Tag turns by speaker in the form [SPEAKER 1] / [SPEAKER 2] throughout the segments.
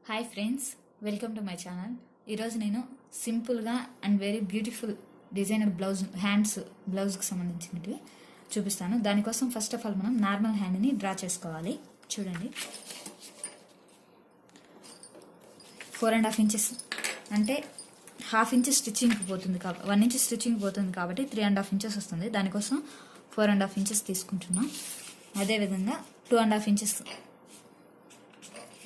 [SPEAKER 1] Hi friends, welcome to my channel. ఈరోజు నేను సింపుల్గా and very beautiful designer hands బ్లౌజ్కి సంబంధించినవి చూపిస్తాను. దానికోసం ఫస్ట్ ఆఫ్ ఆల్ మనం నార్మల్ హ్యాండ్ని డ్రా చేసుకోవాలి. చూడండి, 4.5 ఇంచెస్ అంటే 1/2 ఇంచ్ స్టిచ్చింగ్కి పోతుంది, 1 ఇంచ్ స్టిచ్చింగ్ పోతుంది కాబట్టి 3.5 ఇంచెస్ వస్తుంది. దానికోసం 4.5 ఇంచెస్ తీసుకుంటున్నాం. అదేవిధంగా 2.5 ఇంచెస్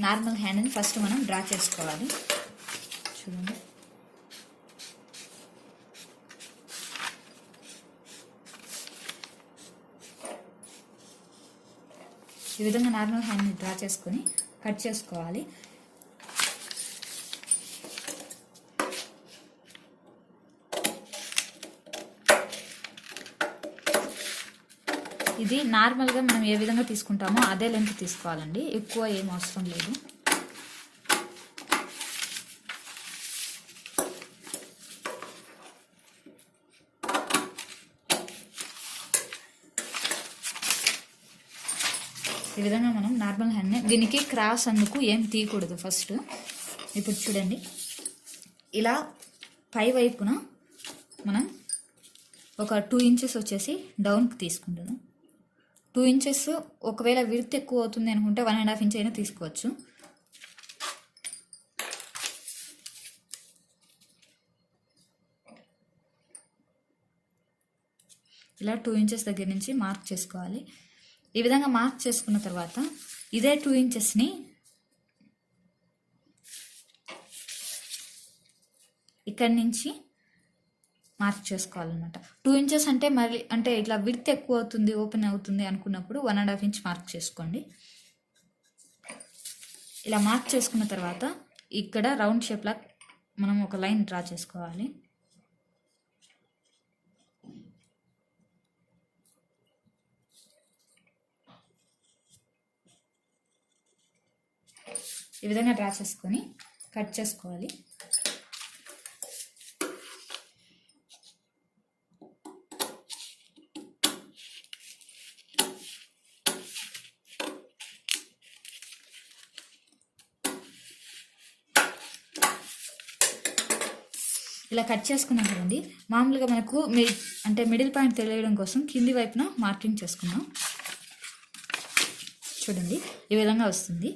[SPEAKER 1] నార్మల్ హ్యాండ్ని ఫస్ట్ మనం డ్రా చేసుకోవాలి. చూడండి, ఈ విధంగా నార్మల్ హ్యాండ్ని డ్రా చేసుకొని కట్ చేసుకోవాలి. ఇది నార్మల్గా మనం ఏ విధంగా తీసుకుంటామో అదే లెంత్ తీసుకోవాలండి, ఎక్కువ ఏం అవసరం లేదు. ఈ విధంగా మనం నార్మల్ హ్యాండ్ని, దీనికి క్రాస్ అందుకు ఏం తీయకూడదు ఫస్ట్. ఇప్పుడు చూడండి, ఇలా పై వైపున మనం ఒక 2 ఇంచెస్ వచ్చేసి డౌన్కి తీసుకుంటాము. 2 ఇంచెస్ ఒకవేళ విడ్త్ ఎక్కువ అవుతుంది అనుకుంటే 1.5 ఇంచ్ అయినా తీసుకోవచ్చు. ఇలా 2 ఇంచెస్ దగ్గర నుంచి మార్క్ చేసుకోవాలి. ఈ విధంగా మార్క్ చేసుకున్న తర్వాత ఇదే 2 ఇంచెస్ని ఇక్కడి నుంచి మార్క్ చేసుకోవాలన్నమాట. 2 ఇంచెస్ అంటే మరి అంటే ఇట్లా విడ్త్ ఎక్కువ అవుతుంది, ఓపెన్ అవుతుంది అనుకున్నప్పుడు 1.5 ఇంచ్ మార్క్ చేసుకోండి. ఇలా మార్క్ చేసుకున్న తర్వాత ఇక్కడ రౌండ్ షేప్లా మనం ఒక లైన్ డ్రా చేసుకోవాలి. ఈ విధంగా డ్రా చేసుకొని కట్ చేసుకోవాలి. ఇలా కట్ చేసుకున్నాం కదండి. మామూలుగా మనకు అంటే మిడిల్ పాయింట్ తెలియడం కోసం కింది వైపున మార్కింగ్ చేసుకున్నాం. చూడండి, ఈ విధంగా వస్తుంది.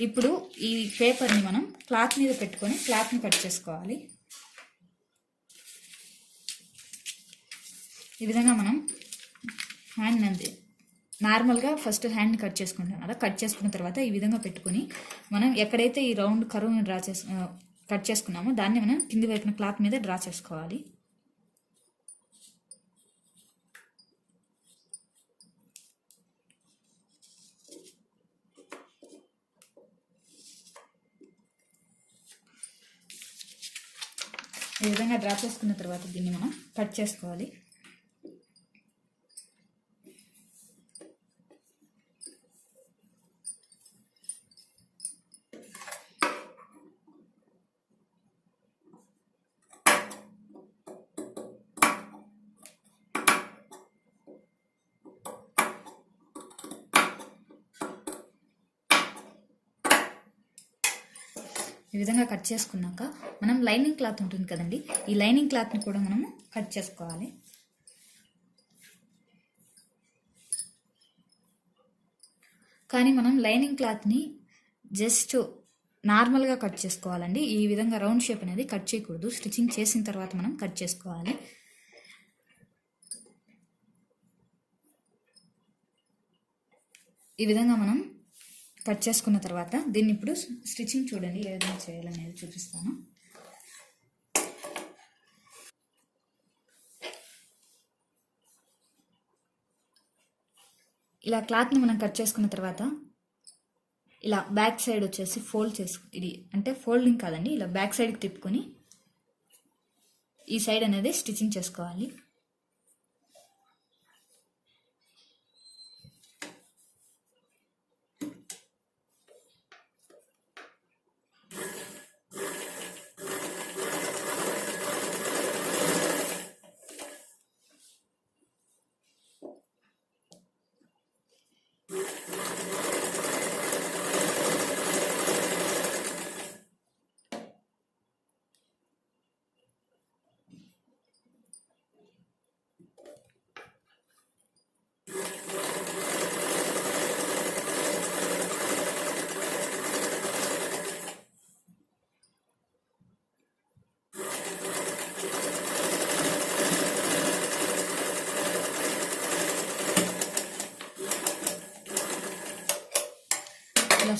[SPEAKER 1] ఇప్పుడు ఈ పేపర్ని మనం క్లాత్ మీద పెట్టుకొని క్లాత్ని కట్ చేసుకోవాలి. ఈ విధంగా మనం హ్యాండ్ నార్మల్గా ఫస్ట్ హ్యాండ్ని కట్ చేసుకుంటాం కదా. కట్ చేసుకున్న తర్వాత ఈ విధంగా పెట్టుకొని మనం ఎక్కడైతే ఈ రౌండ్ కరువుని కట్ చేసుకున్నామో దాన్ని మనం కింది వైపున క్లాత్ మీద డ్రా చేసుకోవాలి. ఈ విధంగా డ్రా చేసుకున్న తర్వాత దీన్ని మనం కట్ చేసుకోవాలి. ఈ విధంగా కట్ చేసుకున్నాక మనం లైనింగ్ క్లాత్ ఉంటుంది కదండి, ఈ లైనింగ్ క్లాత్ని కూడా మనము కట్ చేసుకోవాలి. కానీ మనం లైనింగ్ క్లాత్ని జస్ట్ నార్మల్గా కట్ చేసుకోవాలండి. ఈ విధంగా రౌండ్ షేప్ అనేది కట్ చేయకూడదు. స్టిచ్చింగ్ చేసిన తర్వాత మనం కట్ చేసుకోవాలి. ఈ విధంగా మనం కట్ చేసుకున్న తర్వాత దీన్ని ఇప్పుడు స్టిచ్చింగ్ చూడండి ఏ విధంగా చేయాలనేది చూపిస్తాను. ఇలా క్లాత్ని మనం కట్ చేసుకున్న తర్వాత ఇలా బ్యాక్ సైడ్ వచ్చేసి ఇది అంటే ఫోల్డింగ్ కాదండి, ఇలా బ్యాక్ సైడ్కి తిప్పుకొని ఈ సైడ్ అనేది స్టిచ్చింగ్ చేసుకోవాలి.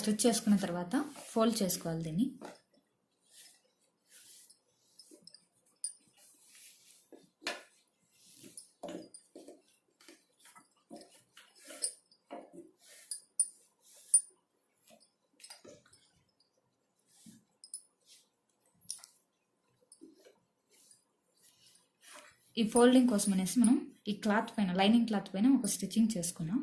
[SPEAKER 1] స్టిచ్ చేసుకున్న తర్వాత ఫోల్డ్ చేసుకోవాలి దీన్ని. ఈ ఫోల్డింగ్ కోసం అనేసి మనం ఈ క్లాత్ పైన, లైనింగ్ క్లాత్ పైన ఒక స్టిచ్చింగ్ చేసుకున్నాం.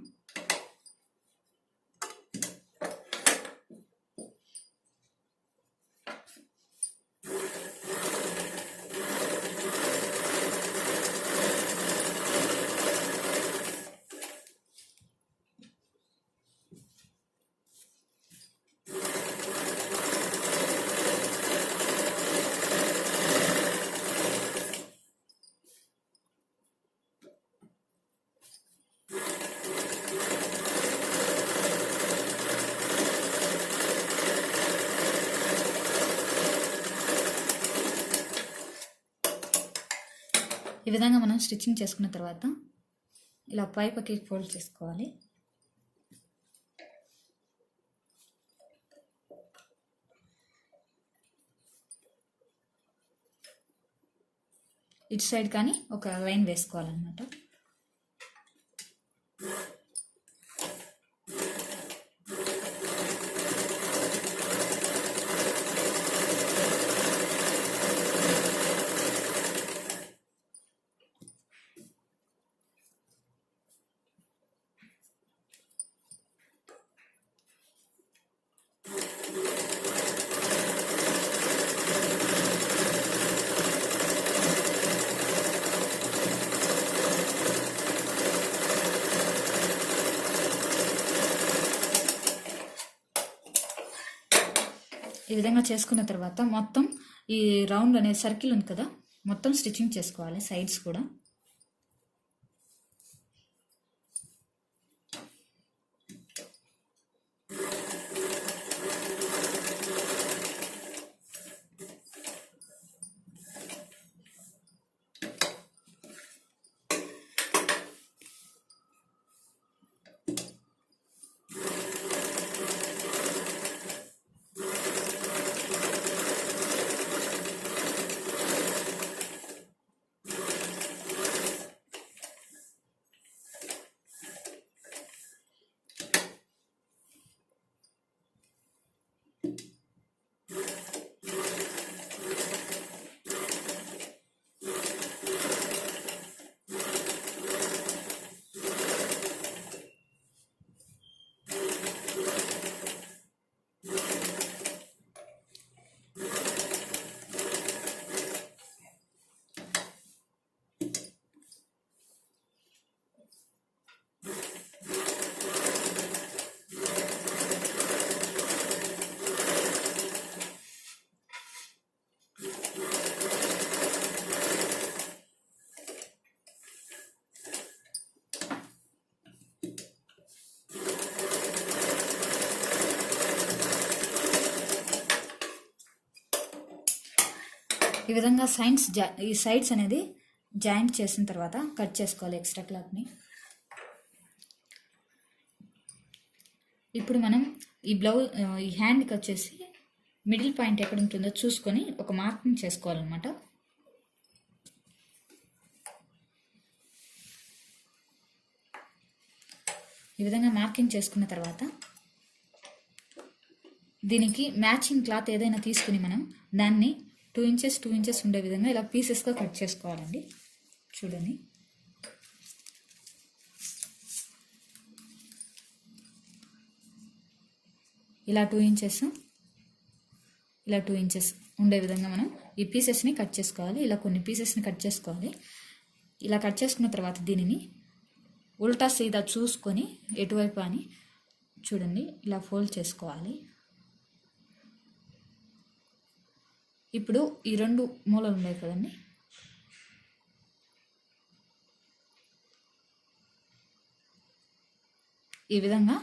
[SPEAKER 1] ఈ విధంగా మనం స్టిచ్చింగ్ చేసుకున్న తర్వాత ఇలా పైకి ఫోల్డ్ చేసుకోవాలి. ఇటు సైడ్ కానీ ఒక లైన్ వేసుకోవాలన్నమాట. ఈ విధంగా చేసుకున్న తర్వాత మొత్తం ఈ రౌండ్ అనే సర్కిల్ ఉంది కదా, మొత్తం స్టిచ్చింగ్ చేసుకోవాలి సైడ్స్ కూడా. ఈ విధంగా ఈ సైడ్స్ అనేది జాయింట్ చేసిన తర్వాత కట్ చేసుకోవాలి ఎక్స్ట్రా క్లాత్ని. ఇప్పుడు మనం ఈ హ్యాండ్కి వచ్చేసి మిడిల్ పాయింట్ ఎక్కడ ఉంటుందో చూసుకొని ఒక మార్కింగ్ చేసుకోవాలన్నమాట. ఈ విధంగా మార్కింగ్ చేసుకున్న తర్వాత దీనికి మ్యాచింగ్ క్లాత్ ఏదైనా తీసుకుని మనం దాన్ని 2 ఇంచెస్ ఉండే విధంగా ఇలా పీసెస్గా కట్ చేసుకోవాలండి. చూడండి, ఇలా 2 ఇంచెస్ ఉండే విధంగా మనం ఈ పీసెస్ని కట్ చేసుకోవాలి. ఇలా కొన్ని పీసెస్ని కట్ చేసుకోవాలి. ఇలా కట్ చేసుకున్న తర్వాత దీనిని ఉల్టా సీదా చూసుకొని ఎటువైపు అని చూడండి ఇలా ఫోల్డ్ చేసుకోవాలి. ఇప్పుడు ఈ 2 మూలలు ఉన్నాయి కదండి, ఈ విధంగా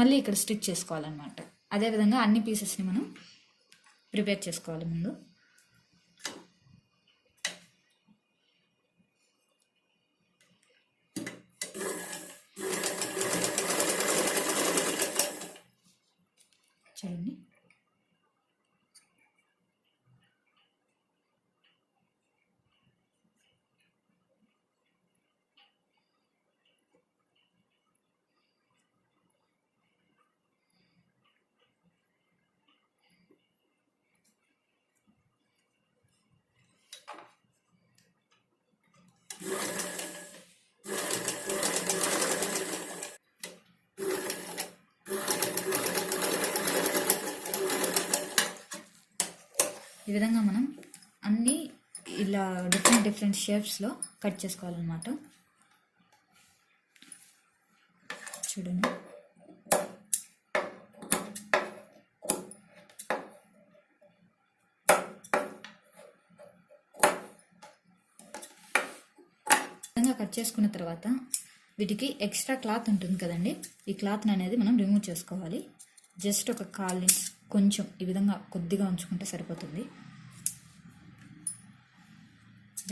[SPEAKER 1] మళ్ళీ ఇక్కడ స్టిచ్ చేసుకోవాలన్నమాట. అదేవిధంగా అన్ని పీసెస్ని మనం ప్రిపేర్ చేసుకోవాలి ముందు. ఈ విధంగా మనం అన్నీ ఇలా డిఫరెంట్ షేప్స్లో కట్ చేసుకోవాలన్నమాట. చూడండి, విధంగా కట్ చేసుకున్న తర్వాత వీటికి ఎక్స్ట్రా క్లాత్ ఉంటుంది కదండి, ఈ క్లాత్ అనేది మనం రిమూవ్ చేసుకోవాలి. జస్ట్ ఒక 1/4 ఇంచ్ కొంచెం ఈ విధంగా కొద్దిగా ఉంచుకుంటే సరిపోతుంది.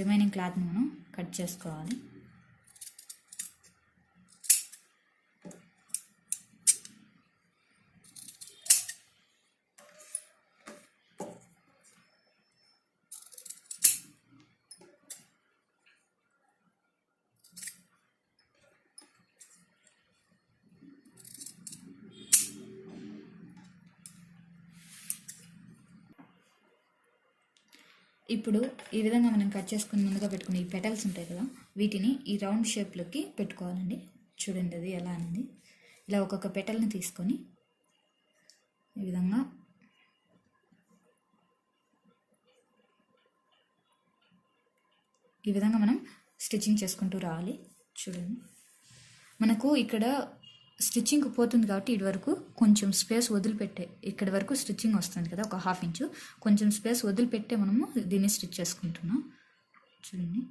[SPEAKER 1] రిమైనింగ్ క్లాత్ని మనం కట్ చేసుకోవాలి. ఇప్పుడు ఈ విధంగా మనం కట్ చేసుకుని ముందుగా పెట్టుకుని ఈ పెటల్స్ ఉంటాయి కదా, వీటిని ఈ రౌండ్ షేప్లోకి పెట్టుకోవాలండి. చూడండి అది ఎలా అనేది. ఇలా ఒక్కొక్క పెటల్ని తీసుకొని ఈ విధంగా మనం స్టిచ్చింగ్ చేసుకుంటూ రావాలి. చూడండి, మనకు ఇక్కడ స్టిచ్చింగ్ పోతుంది కాబట్టి ఇటు వరకు కొంచెం స్పేస్ వదిలిపెట్టే, ఇక్కడి వరకు స్టిచ్చింగ్ వస్తుంది కదా, ఒక 1/2 ఇంచు కొంచెం స్పేస్ వదిలిపెట్టే మనము దీన్ని స్టిచ్ చేసుకుంటున్నాం. చూడండి,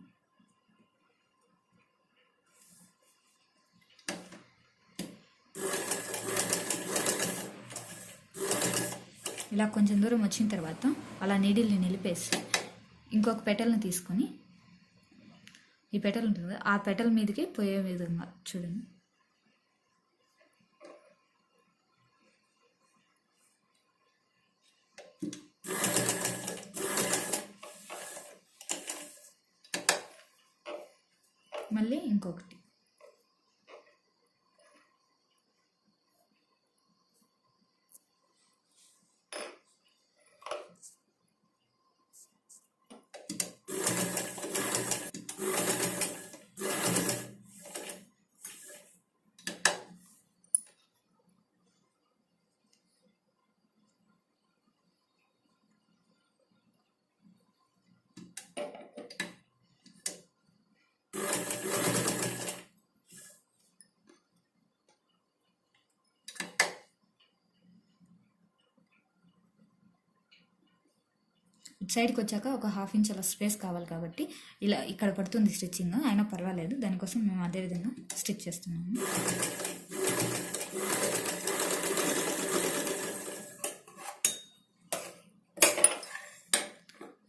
[SPEAKER 1] ఇలా కొంచెం దూరం వచ్చిన తర్వాత అలా నీడిల్ని నిలిపేసి ఇంకొక పెటల్ని తీసుకొని ఈ పెటల్ ఉంటుంది కదా, ఆ పెటల్ మీదకి పోయే విధంగా చూడండి. మళ్ళీ ఇంకొకటి. సైడ్కి వచ్చాక ఒక 1/2 ఇంచ్ అలా స్పేస్ కావాలి కాబట్టి ఇలా ఇక్కడ పడుతుంది స్టిచ్చింగ్, అయినా పర్వాలేదు, దానికోసం మేము అదే విధంగా స్టిచ్ చేస్తున్నాము.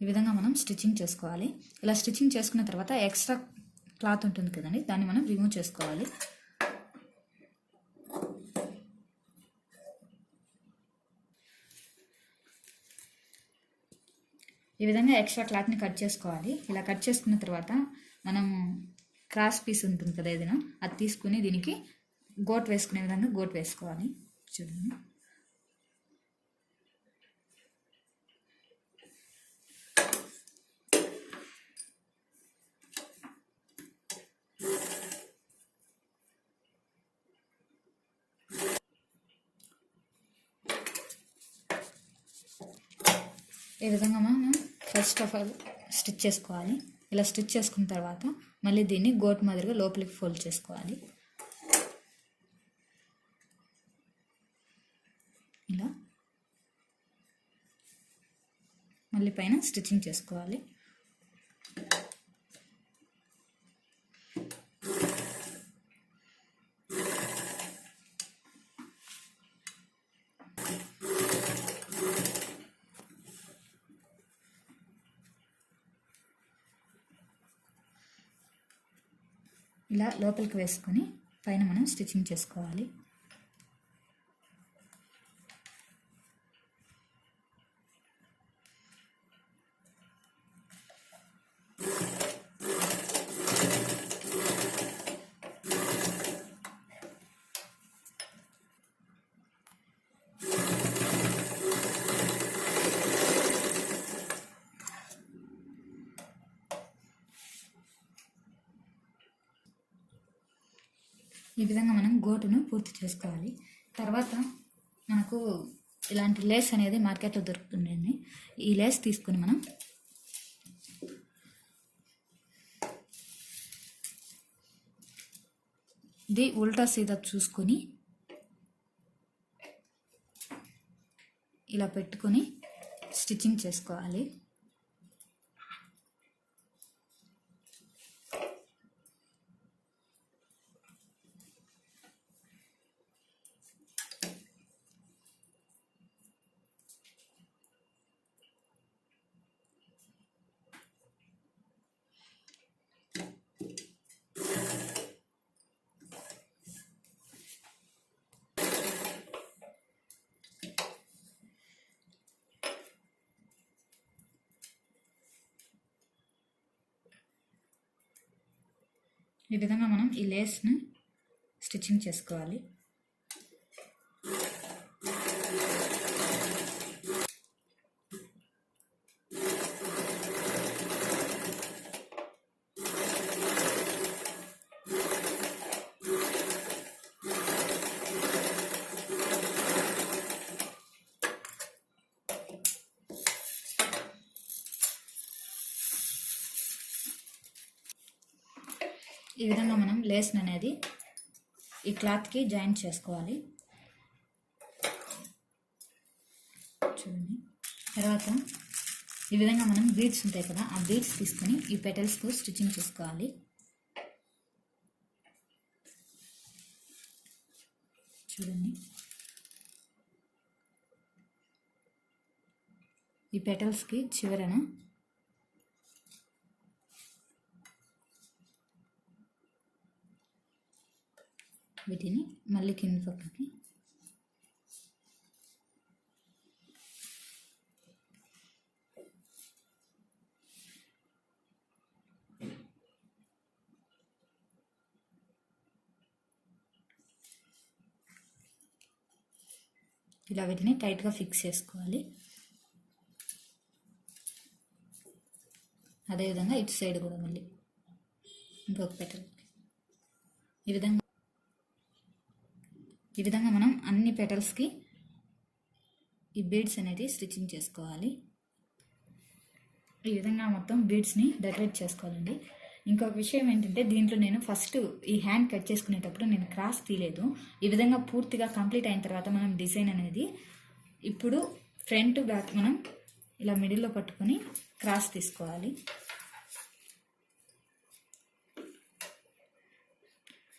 [SPEAKER 1] ఈ విధంగా మనం స్టిచ్చింగ్ చేసుకోవాలి. ఇలా స్టిచ్చింగ్ చేసుకున్న తర్వాత ఎక్స్ట్రా క్లాత్ ఉంటుంది కదండి, దాన్ని మనం రిమూవ్ చేసుకోవాలి. ఈ విధంగా ఎక్స్ట్రా క్లాత్ని కట్ చేసుకోవాలి. ఇలా కట్ చేసుకున్న తర్వాత మనం క్రాస్ పీస్ ఉంటుంది కదా ఏదైనా, అది తీసుకుని దీనికి గోట్ వేసుకునే విధంగా గోట్ వేసుకోవాలి. చూడండి, ఈ విధంగా మనం ఫస్ట్ ఆఫ్ ఆల్ స్టిచ్ చేసుకోవాలి. ఇలా స్టిచ్ చేసుకున్న తర్వాత మళ్ళీ దీన్ని గోట్ మాదిరిగా లోపలికి ఫోల్డ్ చేసుకోవాలి. ఇలా మళ్ళీ పైన స్టిచ్చింగ్ చేసుకోవాలి. ఇలా లోపలికి వేసుకొని పైన మనం స్టిచ్చింగ్ చేసుకోవాలి. ఈ విధంగా మనం గోటును పూర్తి చేసుకోవాలి. తర్వాత మనకు ఇలాంటి లేస్ అనేది మార్కెట్లో దొరుకుతుందండి. ఈ లేస్ తీసుకుని మనం ఇది ఉల్టా సీదా చూసుకొని ఇలా పెట్టుకొని స్టిచ్చింగ్ చేసుకోవాలి. ఈ విధంగా మనం ఈ లేస్ని స్టిచ్చింగ్ చేసుకోవాలి. ఈ విధంగా మనం లేస్ అనేది ఈ క్లాత్కి జాయిన్ చేసుకోవాలి. చూడండి. తర్వాత ఈ విధంగా మనం బీడ్స్ ఉంటాయి కదా, ఆ బీడ్స్ తీసుకొని ఈ పెటల్స్కు స్టిచ్చింగ్ చేసుకోవాలి. చూడండి, ఈ పెటల్స్కి చివరన వీటిని మళ్ళీ కింద పక్కకి ఇలా వీటిని టైట్గా ఫిక్స్ చేసుకోవాలి. అదేవిధంగా ఇటు సైడ్ కూడా మళ్ళీ ఇంకొక పెటల్ ఈ విధంగా మనం అన్ని పెటల్స్కి ఈ బీడ్స్ అనేది స్టిచ్చింగ్ చేసుకోవాలి. ఈ విధంగా మొత్తం బీడ్స్ని డెకరేట్ చేసుకోవాలండి. ఇంకొక విషయం ఏంటంటే, దీంట్లో నేను ఫస్ట్ ఈ హ్యాండ్ కట్ చేసుకునేటప్పుడు నేను క్రాస్ తీయలేదు. ఈ విధంగా పూర్తిగా కంప్లీట్ అయిన తర్వాత మనం డిజైన్ అనేది ఇప్పుడు ఫ్రంట్ బ్యాక్ మనం ఇలా మిడిల్లో పట్టుకొని క్రాస్ తీసుకోవాలి.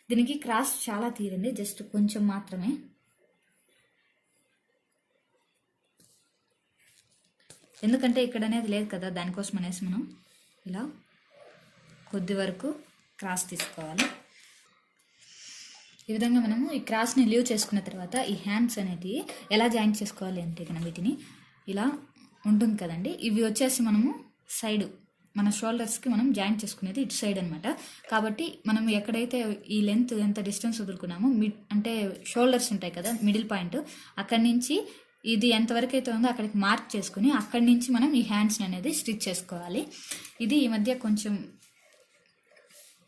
[SPEAKER 1] దీనికి క్రాస్ చాలా తీరండి, జస్ట్ కొంచెం మాత్రమే. ఎందుకంటే ఇక్కడ అనేది లేదు కదా, దానికోసం అనేసి మనం ఇలా కొద్ది వరకు క్రాస్ తీసుకోవాలి. ఈ విధంగా మనము ఈ క్రాస్ని లీవ్ చేసుకున్న తర్వాత ఈ హ్యాండ్స్ అనేది ఎలా జాయిన్ చేసుకోవాలి అంటే మనం వీటిని ఇలా ఉంటుంది కదండి, ఇవి వచ్చేసి మనము సైడు మన షోల్డర్స్కి మనం జాయిన్ చేసుకునేది ఇటు సైడ్ అనమాట. కాబట్టి మనం ఎక్కడైతే ఈ లెంత్ ఎంత డిస్టెన్స్ వదులుకున్నామో అంటే షోల్డర్స్ ఉంటాయి కదా, మిడిల్ పాయింట్, అక్కడి నుంచి ఇది ఎంతవరకు అయితే ఉందో అక్కడికి మార్క్ చేసుకుని అక్కడి నుంచి మనం ఈ హ్యాండ్స్ అనేది స్టిచ్ చేసుకోవాలి. ఇది ఈ మధ్య కొంచెం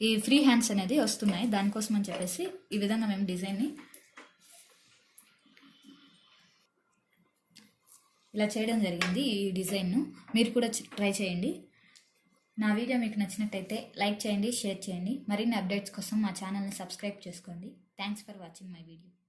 [SPEAKER 1] ఈ ఫ్రీ హ్యాండ్స్ అనేది వస్తున్నాయి, దానికోసం అని చెప్పేసి ఈ విధంగా మేము డిజైన్ని ఇలా చేయడం జరిగింది. ఈ డిజైన్ను మీరు కూడా ట్రై చేయండి. నా వీడియో మీకు నచ్చినట్టయితే లైక్ చేయండి, షేర్ చేయండి. మరిన్ని అప్డేట్స్ కోసం మా ఛానల్ని సబ్స్క్రైబ్ చేసుకోండి. Thanks for watching my video.